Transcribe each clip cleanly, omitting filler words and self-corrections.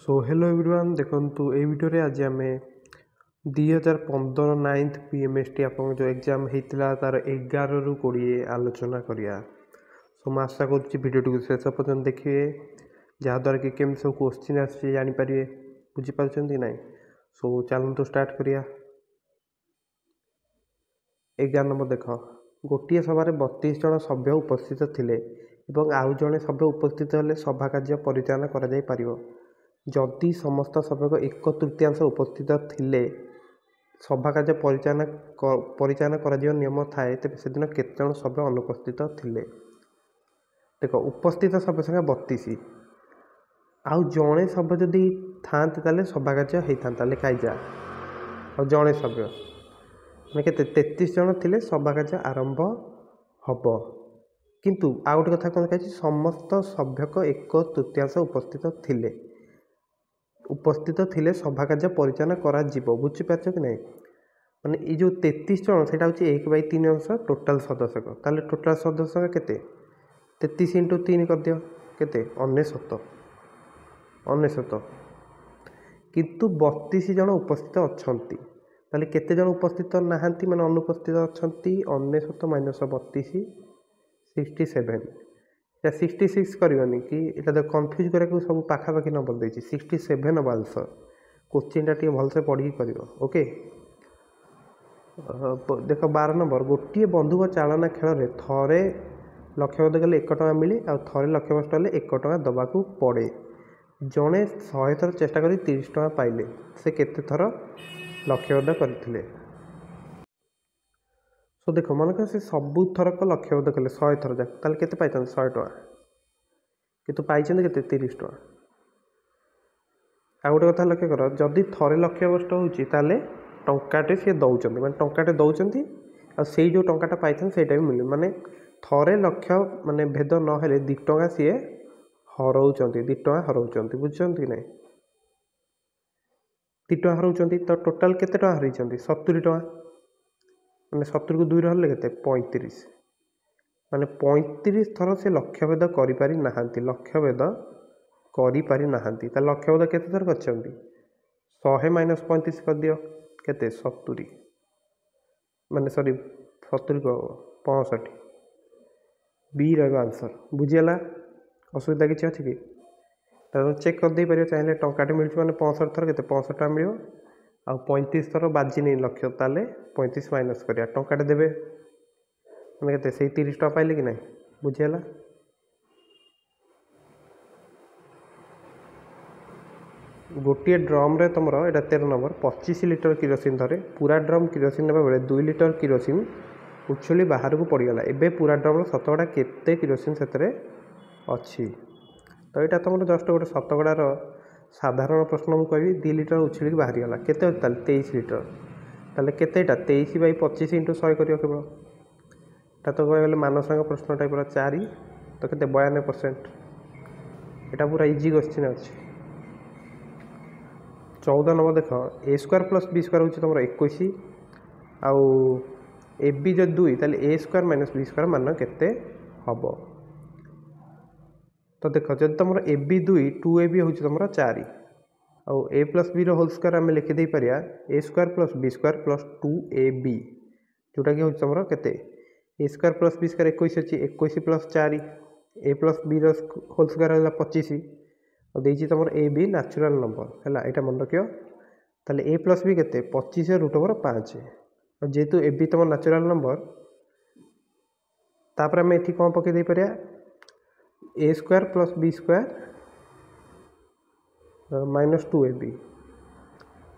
So hello everyone देखंतु ए video रे आज आम 2015 9th पीएमएसटी आप जो एग्जाम होता तार 11 ରୁ 20 आलोचना करिया। सो मैं आशा करुँच भिडियो शेष पर्यटन देखिए जहाँद्वारा कि केमी सब क्वेश्चन आसी जानीपारे बुझीपार ना। सो चलतु स्टार्ट करिया। 11 नंबर देख गोटे सभार 32 जन सभ्य उपस्थित थिले एवं आउ जड़े सभ्य उपस्थित हेले सभा कार्य परिचालन कर जदि समस्त सभ्य एक तृतीयांश उपस्थित थिले सभा कार्य परिचालन कर नियम थाए तेज से दिन केते जन सभ्य अनुपस्थित थिले। देख उपस्थित सभ्य संख्या 32 आउ जड़े सभ्य जदि था सभा कार्य होता लेखाईजा और जड़े सभ्य मैंने के 33 जन थिले सभा कार्य आरंभ हम किंतु आउ गोटे कथा कौन कही समस्त सभ्यक एक तृतीयांश उपस्थित थिले सभा कार्य परिचालन कर बुझीपार कि नहीं। माने ये जो 33 जन से 1/3 अंश टोटाल सदस्यक ताले टोटाल सदस्य केते 33 × 3 कर दियो केते 99 किंतु 32 जन उपस्थित अछंती ताले केते जन उपस्थित नाहांती माने अनुपस्थित अछंती 99 - 32 67 या 66 करनी कि इटा कन्फ्यूज करा सब पाखापाखि नंबर देती 67 नंबर आंसर क्वेश्चन टी भलसे पढ़ी कर ओके। देख 12 नंबर गोटे बंधुक चालना खेल में थरे लक्ष्यबद्ध कले 1 टଙ୍କା मिले आ थरे लक्ष्यभ्रष्ट हेले 1 टଙ୍କା दबाकू पड़े जड़े 100 थर चेष्टा कर 30 टଙ୍କା पाइले से केते थर लक्ष्यबद्ध करथिले। सो देख मनकर से सबू थरक लक्ष्यबद्ध कले 100 थर जाक ताले केते पाइछन 100 टଙ୍କା किंतु पाइछन केते 30 टଙ୍କା। आ गोटे कथा लक्ष्य कर जदि थरे लक्ष्यभ्रष्ट होउची ताले टंकाटे सी दौरान माने टंकाटे दौरान आ से जो टंकाटा पाइछन सेटा भी मिले माने थरे लक्ष्य माने भेद न हेले 2 टଙ୍କା सी हरौचंती 2 टଙ୍କା हरौचंती बुझछंती कि नहीं 2 टଙ୍କା हरौचंती तो टोटाल केते टଙ୍କା हरैचंती 70 टଙ୍କା माने 70 को 2 रे केते 35 माने 35 थर से लक्ष्यभेद करि नाहांती लक्ष्यभेद करि नाहांती ता लक्ष्यभेद केते थर करछंती 100 - 35 कर दियो केते 70 माने सॉरी 70 को 65 बी रहा आंसर बुझीगला। असुविधा किसी अच्छी कि चेक कर दे पार चाहिए टंकाटे मिलूँ मैंने 65 थर के 65 टଙ୍କା मिल आ 35 थर बाजी नहीं लक्ष्य ताले 35 माइनस करिया टंकाटे देवे मैंने के 30 टଙ୍କା पाइले कि नहीं बुझीगला। गोटे ड्रम रे तुम यहाँ 13 नंबर 25 लिटर किरोसिन धरे पूरा ड्रम किरोसिन नेबा बेले 2 लिटर किरोसिन उछली बाहर को पड़गला एबे पूरा ड्रम शतकड़ा केते किरोसिन से अच्छी तो यहाँ तुम जस्ट गोटे शतकड़ार साधारण प्रश्न मुझे कहि 2 लिटर उछल बाहरी गला केते 23 लिटर ताले केतेटा 23/25 × 100 कर केवल तो कहले मानसांग प्रश्न टाइप 4 तो केते 92% यहाँ पूरा इजी क्वेश्चन अच्छे। 14 नंबर देख a² + b² हूँ तुम 21 आउ ए बी जो 2 ताले a² - b² मान केते हम तो देख जब तुम ए बी 2 2ab हूँ तुम 4 आउ a + b होल स्क्वायर आम लिखिदे पार a² + b² + 2ab जोटा कि हूँ तुम केते a² + b² 21 अच्छी 21 + 4 a + b होल स्क्वायर है 25 और देती तुम ए बी नेचुरल नंबर है यहाँ मन रख ताले a + b केते 25 √5 और जेहेतु ए बी तुम नेचुरल नंबर तापर आम ये कौन पकई पार a² + b² - 2ab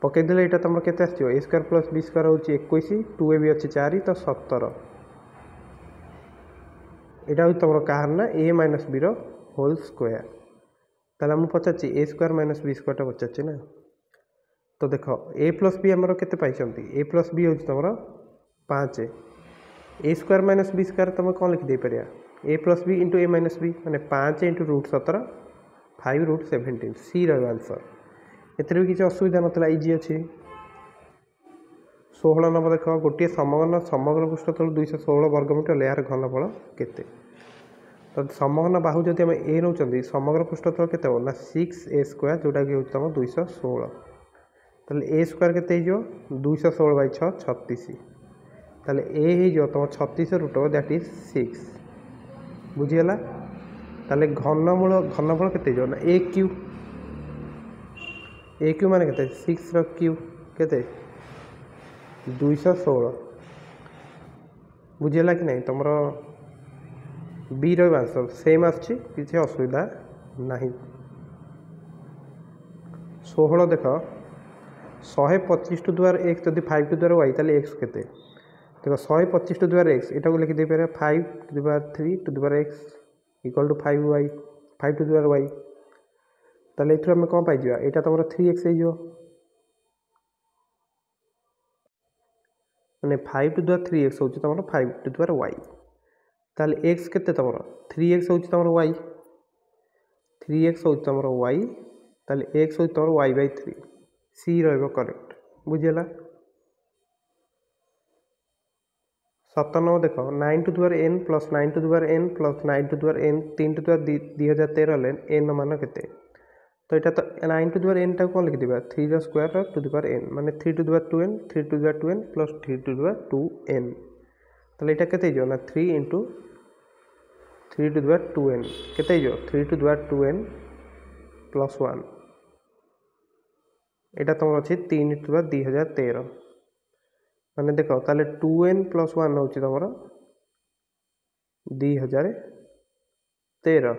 पकईदे यहाँ तुम के a² + b² हूँ 21 2ab अच्छी 4 तो 17 यहाँ हूँ तुम कहार ना a - b होल स्क्वायर ताला मुझे पचार a² - b² पचार ना तो देख a + b आमर केते पाइछंती a + b हूँ तुम 5 a² - b² तुम कौन लिखिदे पार a + b × a - b माने 5 × √17 5 √17 सी रहा आंसर एथरे भी किसी असुविधा नथला इजी अच्छी। 16 नंबर देख गोटे समघन समग्र पृष्ठ तल 216 वर्गमीटर यार घनफल केते तो समग्र बाहु जदि आम ए नौ समग्र पृष्ठतल के 6a² जोटा कि हूँ तुम 216 ताले ए स्क्वायर के 216/6 36 ताले ए हो तुम 36 रूट दैट इज 6 बुझीगला ताले घनमूल के ना ए क्यू मान के 6 क्यू के 216 बुझीगला कि नहीं तुम बी आंसर सेम आसी किसी असुविधा नहीं 16 देख 125 टू द्वार एक्स जब 5 टू द्वार वाई ताले एक्स के देख 125 टू द्वार एक्स यहाँ को लिखिदे पारे 5 टू द्वार 3 टू द्वार एक्स इक्वल टू 5y 5 टू द्वार वाई ताले एथुर आम कौन पाइबा यहाँ तुम 3x हो मैंने 5 टू द्वार 3x हूँ तुम 5 टू द्वार वाई ताले x के तुम 3x हूँ तुम y 3x हूँ तुम y ताले x हूँ तुम y/3 सी करेक्ट बुझीगला 97 देख 9 टू द्वार n प्लस 9 टू द्वार n प्लस 9 टू द्वार n 3 टू द्वार 2013 लेन n मान के तो यहाँ तो 9 टू द्वार n टाक कौन लिखिदा 3 स्क्वायर टू द्वार n माने 3 टू द्वार 2n 3 टू द्वार 2n प्लस 3 टू द्वार 2n ताले यहाँ केते हो ना 3 इंटू 3 टू द्वार 2n केते हो 3 टू द्वार 2n प्लस 1 यहाँ तुम अच्छी 3 टू द्वार 2013 माने देख ताले 2n प्लस 1 हूँ तुम 2013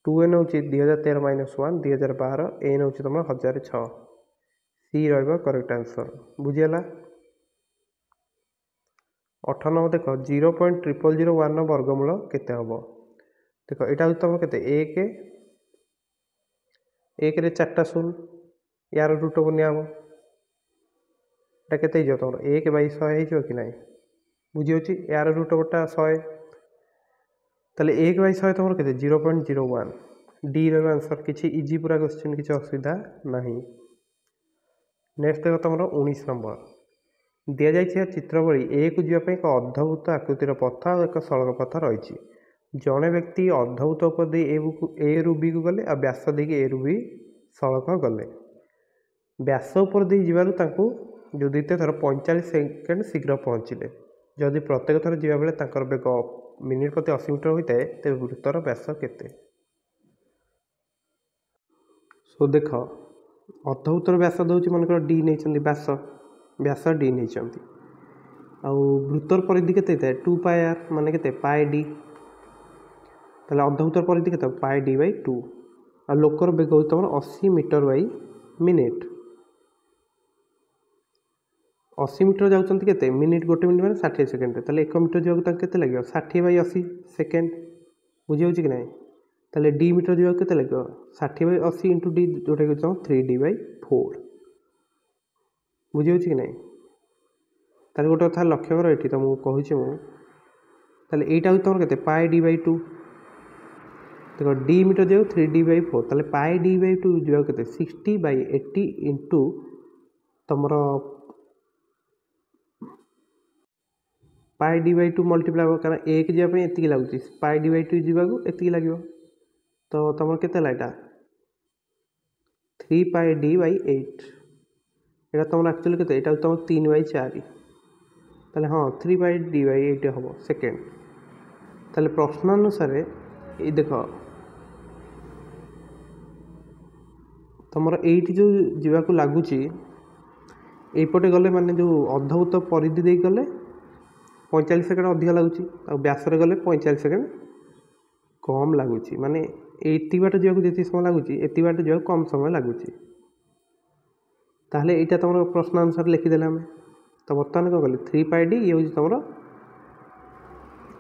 2n हूँ 2013 माइनस 1 2012 n हूँ तुम 1006 सी करेक्ट आंसर बुझीगला 98 देख 0.0001 वर्गमूल केते हम देख यहाँ हूँ तुम के 1 रे 4टा शून्य यार रूट को नियाम केते तुम 1/100 कि ना बुझी यार रूट बटा 100 ताले 1/100 तुम के 0.01 डी आंसर किसी इजी पूरा क्वेश्चन किसी असुविधा नहीं नेक्स्ट देख तुम 19 नंबर दि जाइए चित्र भली ए को जीवाई एक अर्धभूत आकृतिर पथ और एक सड़क पथ रही जड़े व्यक्ति अर्धभूत उपर ए रु बी को गले और व्यास देकी ए रु बी सड़क गले व्यास उपर जाकू जो द्वितीय थर 45 सेकेंड शीघ्र पहुँचले जदि प्रत्येक थर जा बेले बेग मिनिट प्रति 80 मीटर होता है तेज वृत्तर व्यास केते सो देख अर्धभूतर व्यास दूसरी मनकर डी नहीं व्यास व्यास डी नहीं वृत्तर परिधि के 2πr मान के पाए डी ताले अर्धभूतर परिधि के पाए डी/2 आ लोकर बेग हो तुम 80 मीटर बाई मिनिट 80 मीटर जाऊँच के मिनिट गोटे मिनिट मैंने 60 सेकेंड ताले 1 मीटर जावाक के लगे 60/80 सेकेंड बुझे कि ना ताले डी मीटर जावाक के लगे 60/80 इंटू डी जोटा कि तुम 3d/4 बुझे कि ना ताले गोटे कथा लक्ष्य कर ये तुमको कहूँ मुझे यहाँ तुम के पाए डी/2 देख डी मीटर जाओ 3d/4 ताले पाए डी/2 जावाक के 60/80 इंटू तुम पाए डी/2 मल्टीप्लाई हम कारण एक जावाई एति लगुच पाए डी/2 जावाक एति लगे तो तुम के यहाँ 3π d/8 यहाँ तुम एक्चुअली के यहाँ तुम 3/4 ताले हाँ 3π d/8 हम सेकेंड ताले प्रश्नानुसार ये देख तुम ये जो जावाक लगुच यपटे गले माने जो अर्धभूत परिधि दे गले 45 सेकेंड अधिक लगुच व्यास गले 45 सेकेंड कम लगुच माने ये बाट जावाक जी समय लगुच ये बाट जावाक कम समय लगुच ताहले यहाँ तुम प्रश्न अनुसार लिखिदे आम तो बर्तमान कौन कल 3π d ये हूँ तुम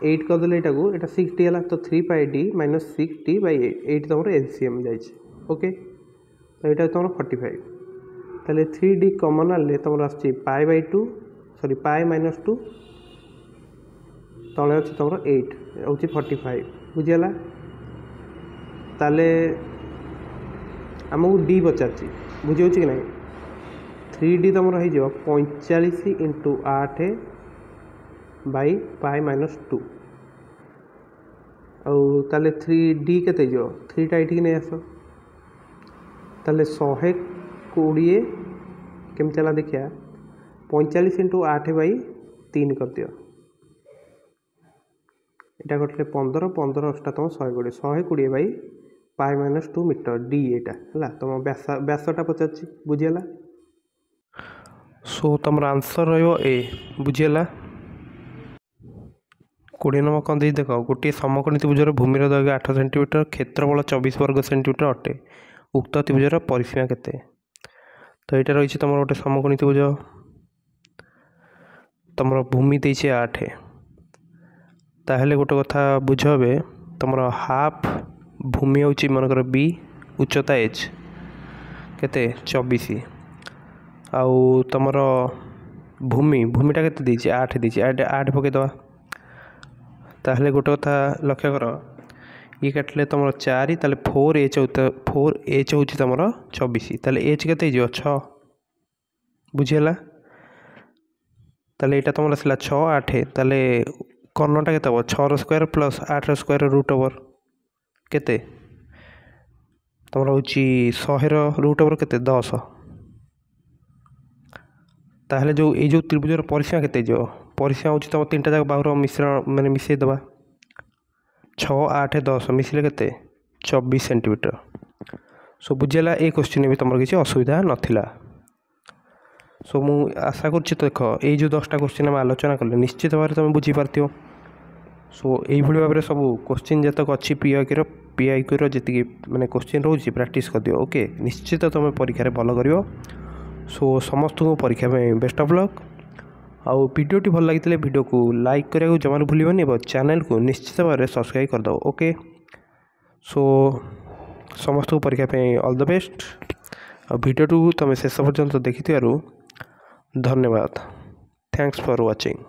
8 करदे यहाँ को यहाँ 6d है तो 3π d माइनस 6d/8 8 तुम एलसीएम जाइए ओके तो यहाँ तुम 45 ताले 3d कमन आने तुम पाए/2 सॉरी पाए-2 तले अच्छे तुम 8 हूँ 45 बुझीगला ताले आमको डी पचार बुझे कि ना 3d तुम हो 45 इंटू 8 बाई पाए-2 आउ 3D केते जो 3टा ये नहीं आस ताले 120 केम चला देखिया 45 × 8/3 कर दियो एटा करले 15 15 अष्टातम 120 120 / -2 मीटर डी एटा हला तुम व्यासटा पचाची बुझियला सो तुम आंसर रहियो ए बुझियला 20 नंबर कौन देख गोटे समकोणी त्रिभुजर भूमिर दैर्घ्य 8 सेंटीमीटर क्षेत्रफल 24 वर्ग सेंटीमीटर अटे उक्त त्रिभुजर परिसीमा केते तो यहाँ रही तुम गोटे समकोणी त्रिभुज तुम भूमि देछे 8 ताहले गोटे कथा बुझ बे तुम हाफ भूमि हूँ मनकर बी उच्चता एच केते 24 आउ तुम भूमिटा केते देछि 8 देछि 8 पकईदवा ताहले गोटे कथा लक्ष्य कर ये काटिले तुम 4 ताले 4h हूँ तुम 24 ताले h केते 6 बुझीगला ताले यहाँ तुम आसला 6 8 ताले कर्णटा केते हम 6² + 8² रूट ओवर केते तुम हूँ 100 रूट ओवर केते 10 ताहले जो ये जो त्रिभुजर परिसीमा केते जो परिसीमा हूँ तुम 3टा जाक बाहुर मिश्रण माने मिसई दबा 6 8 10 मिसिले केते 24 सेंटीमीटर सो बुझेला ए क्वेश्चन भी तुम किसी असुविधा नथिला सो मु आशा करछि तो देख ये जो 10टा क्वेश्चन आम आलोचना कले निश्चित भाव तुम बुझीपार सो यही भाव में सब क्वेश्चन जतक अच्छी पीआईक्यूर जी माने क्वेश्चन रोज प्रैक्टिस कर दियो ओके निश्चित तुम परीक्षा भल कर सो समस्त को परीक्षा में बेस्ट ऑफ लक आउ वीडियोटी भल लगी वीडियो को लाइक करा जमा भूलनी और चैनल को निश्चित भाव में सब्सक्राइब करदे ओके सो समस्त को परीक्षा में ऑल द बेस्ट और वीडियो तुम शेष पर्यंत देखि धन्यवाद थैंक्स फॉर वाचिंग।